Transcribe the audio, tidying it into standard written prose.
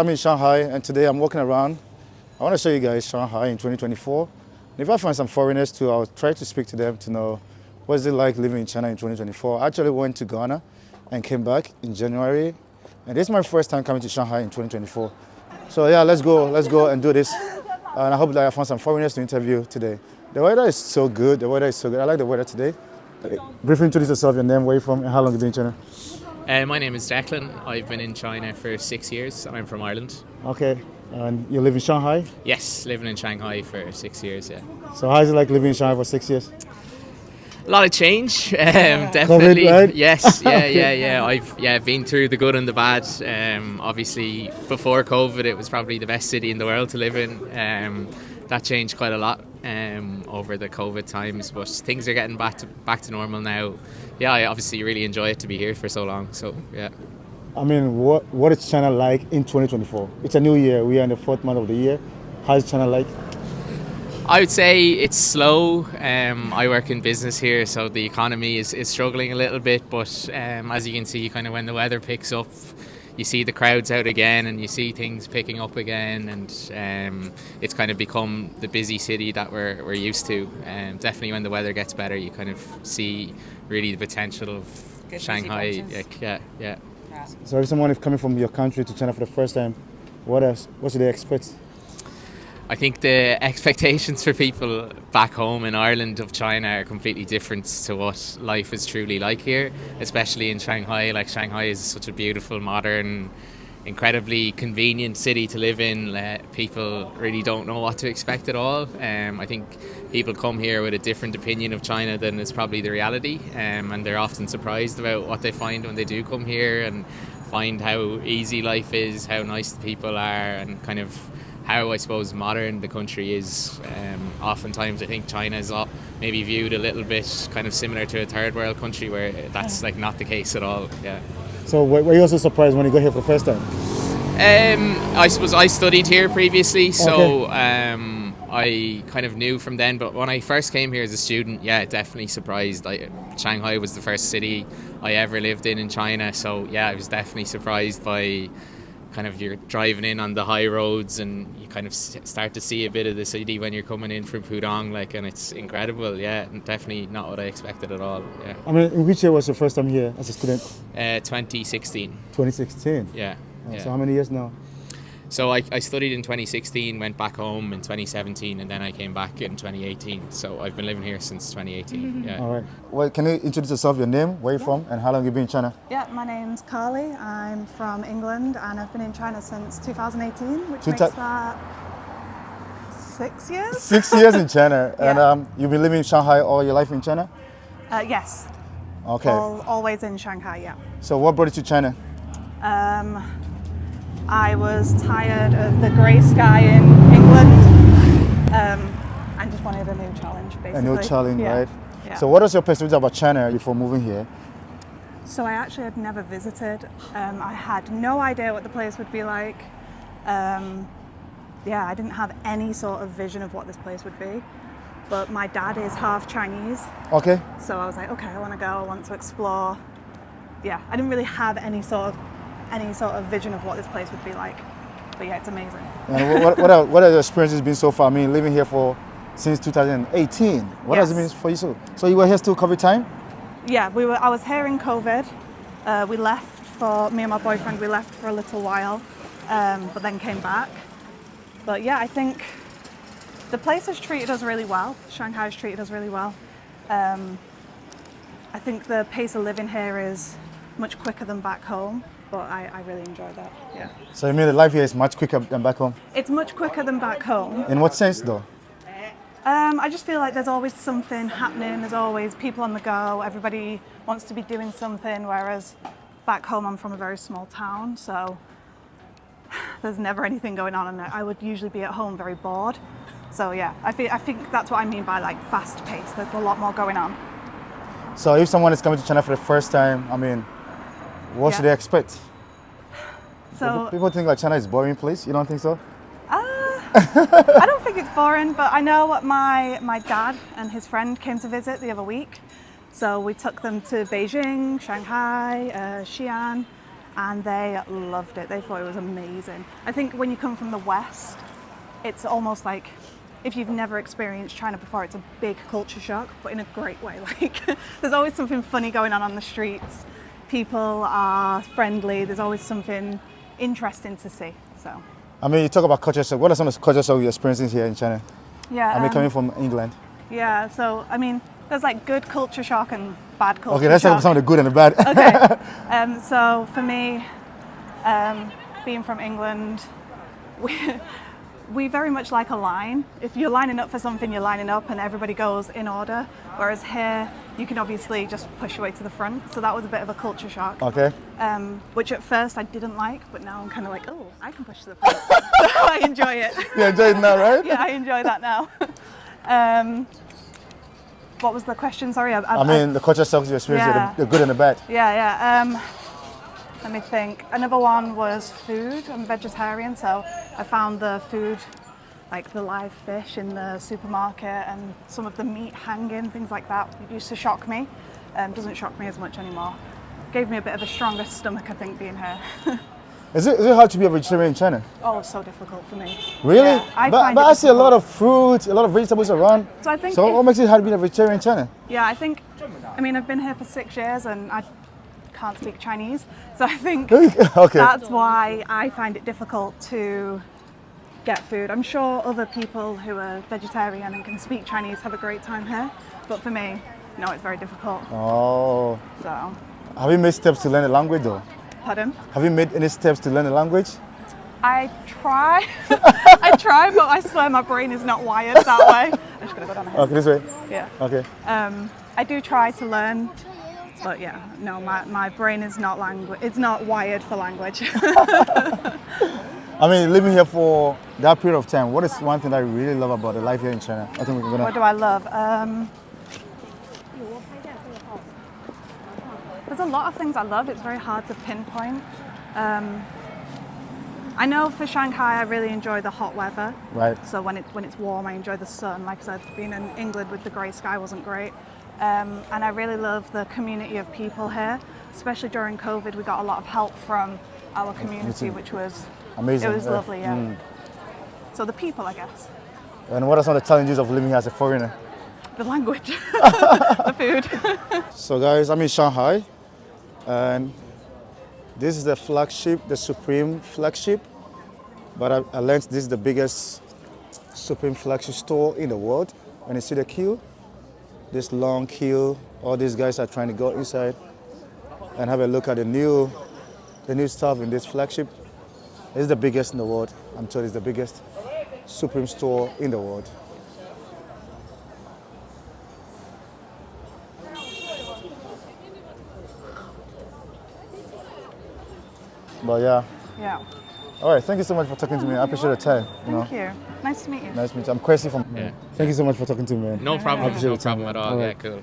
I'm in Shanghai and today I'm walking around. I want to show you guys Shanghai in 2024. And if I find some foreigners too, I'll try to speak to them to know what is it like living in China in 2024. I actually went to Ghana and came back in January. And this is my first time coming to Shanghai in 2024. So yeah, let's go and do this. And I hope that I found some foreigners to interview today. The weather is so good, I like the weather today. Briefly introduce yourself, your name, where you're from, and how long you've been in China. My name is Declan. I've been in China for 6 years. I'm from Ireland. Okay, and you live in Shanghai? Yes, living in Shanghai for 6 years, yeah. So how is it like living in Shanghai for 6 years? A lot of change, definitely. COVID, right? Yes, yeah. I've been through the good and the bad. Obviously, before COVID, it was probably the best city in the world to live in. That changed quite a lot over the COVID times, but things are getting back to normal now. Yeah, I obviously really enjoy it to be here for so long. So yeah. I mean, what is China like in 2024? It's a new year. We are in the fourth month of the year. How is China like? I would say it's slow. I work in business here, so the economy is struggling a little bit. But as you can see, kind of when the weather picks up, you see the crowds out again, and you see things picking up again, and it's kind of become the busy city that we're used to. Definitely, when the weather gets better, you kind of see really the potential of Shanghai. Yeah. So if someone is coming from your country to China for the first time, what should they expect? I think the expectations for people back home in Ireland of China are completely different to what life is truly like here, especially in Shanghai. Like, Shanghai is such a beautiful, modern, incredibly convenient city to live in. People really don't know what to expect at all. I think people come here with a different opinion of China than is probably the reality, and they're often surprised about what they find when they do come here and find how easy life is, how nice the people are, and kind of how, I suppose, modern the country is. Oftentimes I think China is maybe viewed a little bit kind of similar to a third world country, where that's like not the case at all. Yeah. So were you also surprised when you got here for the first time? I suppose I studied here previously, so Okay. I kind of knew from then. But when I first came here as a student, yeah, definitely surprised. Shanghai was the first city I ever lived in China, so yeah, I was definitely surprised by kind of, you're driving in on the high roads and you kind of start to see a bit of the city when you're coming in from Pudong, and it's incredible. Yeah, and definitely not what I expected at all. Yeah. I mean, in which year was your first time here as a student? 2016. 2016? Yeah. So how many years now? So I studied in 2016, went back home in 2017, and then I came back in 2018. So I've been living here since 2018. Yeah. All right. Well, can you introduce yourself, your name, where you're from, and how long you've been in China? Yeah, my name's Carly. I'm from England and I've been in China since 2018, which makes that 6 years. 6 years in China. Yeah. And you've been living in Shanghai all your life in China? Yes. Okay. Always in Shanghai, yeah. So what brought you to China? I was tired of the grey sky in England and just wanted a new challenge, basically. A new challenge, yeah. right? Yeah. So what was your perspective about China before moving here? So I actually had never visited. I had no idea what the place would be like. I didn't have any sort of vision of what this place would be. But my dad is half Chinese. Okay. So I was like, okay, I want to go, I want to explore. Yeah, I didn't really have any sort of vision of what this place would be like. But yeah, it's amazing. And what are the experiences been so far? I mean, living here since 2018. What has it been for you? So you were here still COVID time? Yeah, I was here in COVID. Me and my boyfriend, we left for a little while, but then came back. But yeah, I think the place has treated us really well. Shanghai has treated us really well. I think the pace of living here is much quicker than back home, but I really enjoy that, yeah. So you mean the life here is much quicker than back home? It's much quicker than back home. In what sense though? I just feel like there's always something happening, there's always people on the go, everybody wants to be doing something, whereas back home I'm from a very small town, so there's never anything going on, and I would usually be at home very bored. So yeah, I think that's what I mean by like fast pace, there's a lot more going on. So if someone is coming to China for the first time, I mean, what should they expect? So people think like China is a boring place, you don't think so? I don't think it's boring, but I know what my dad and his friend came to visit the other week. So we took them to Beijing, Shanghai, Xi'an, and they loved it. They thought it was amazing. I think when you come from the West, it's almost like if you've never experienced China before, it's a big culture shock, but in a great way. Like, there's always something funny going on the streets. People are friendly. There's always something interesting to see. So, I mean, you talk about culture shock. What are some of the culture shock you're experiencing here in China? yeah. I mean, coming from England. Yeah. So, I mean, there's like good culture shock and bad culture Okay, let's talk shock. about some of the good and the bad. Okay. So for me, being from England, we very much like a line. If you're lining up for something, you're lining up and everybody goes in order. Whereas here, you can obviously just push your way to the front. So that was a bit of a culture shock. Okay. Which at first I didn't like, but now I'm kind of like, oh, I can push to the front. So I enjoy it. You enjoy it now, right? Yeah, I enjoy that now. What was the question? Sorry. I mean, the culture shocks you experience, Yeah. the good and the bad. Yeah. Let me think. Another one was food. I'm vegetarian, so I found the food, like the live fish in the supermarket and some of the meat hanging, things like that, used to shock me. Doesn't shock me as much anymore. Gave me a bit of a stronger stomach, I think, being here. Is it hard to be a vegetarian in China? Oh, it's so difficult for me. Really? Yeah, I find but it I see a lot difficult. of fruits, a lot of vegetables around. So I think So what makes it hard to be a vegetarian in China? Yeah, I think, I mean, I've been here for 6 years and I can't speak Chinese. So I think Okay. that's why I find it difficult to get food. I'm sure other people who are vegetarian and can speak Chinese have a great time here. But for me, no, it's very difficult. Oh. So, Have you made steps to learn the language though? pardon? Have you made any steps to learn the language? I try. I try, but I swear my brain is not wired that way. I'm just going to go down the hill. Okay, this way. Yeah. Okay. I do try to learn, but yeah, no, my brain is not it's not wired for language. I mean, living here for that period of time, what is one thing that you really love about the life here in China? I think we're gonna. What do I love? There's a lot of things I love. It's very hard to pinpoint. I know for Shanghai, I really enjoy the hot weather. Right. So when it's warm, I enjoy the sun. Like I said, being in England with the grey sky wasn't great. And I really love the community of people here. Especially during COVID, we got a lot of help from our community, which was Amazing. It was yeah. lovely, yeah. So the people, I guess. And what are some of the challenges of living here as a foreigner? The language, the food. So guys, I'm in Shanghai, and this is the flagship, the Supreme flagship. But I learned this is the biggest Supreme flagship store in the world. When you see the queue, this long queue, all these guys are trying to go inside and have a look at the new stuff in this flagship. This is the biggest in the world. I'm told it's the biggest Supreme store in the world. But yeah. Yeah. All right, thank you so much for talking to me. I appreciate the time. Thank you. Nice to meet you. Nice to meet you. I'm Kwesi from. Yeah. Thank you so much for talking to me, man. No problem. appreciate No the time, problem at man. all. All Yeah, right. cool.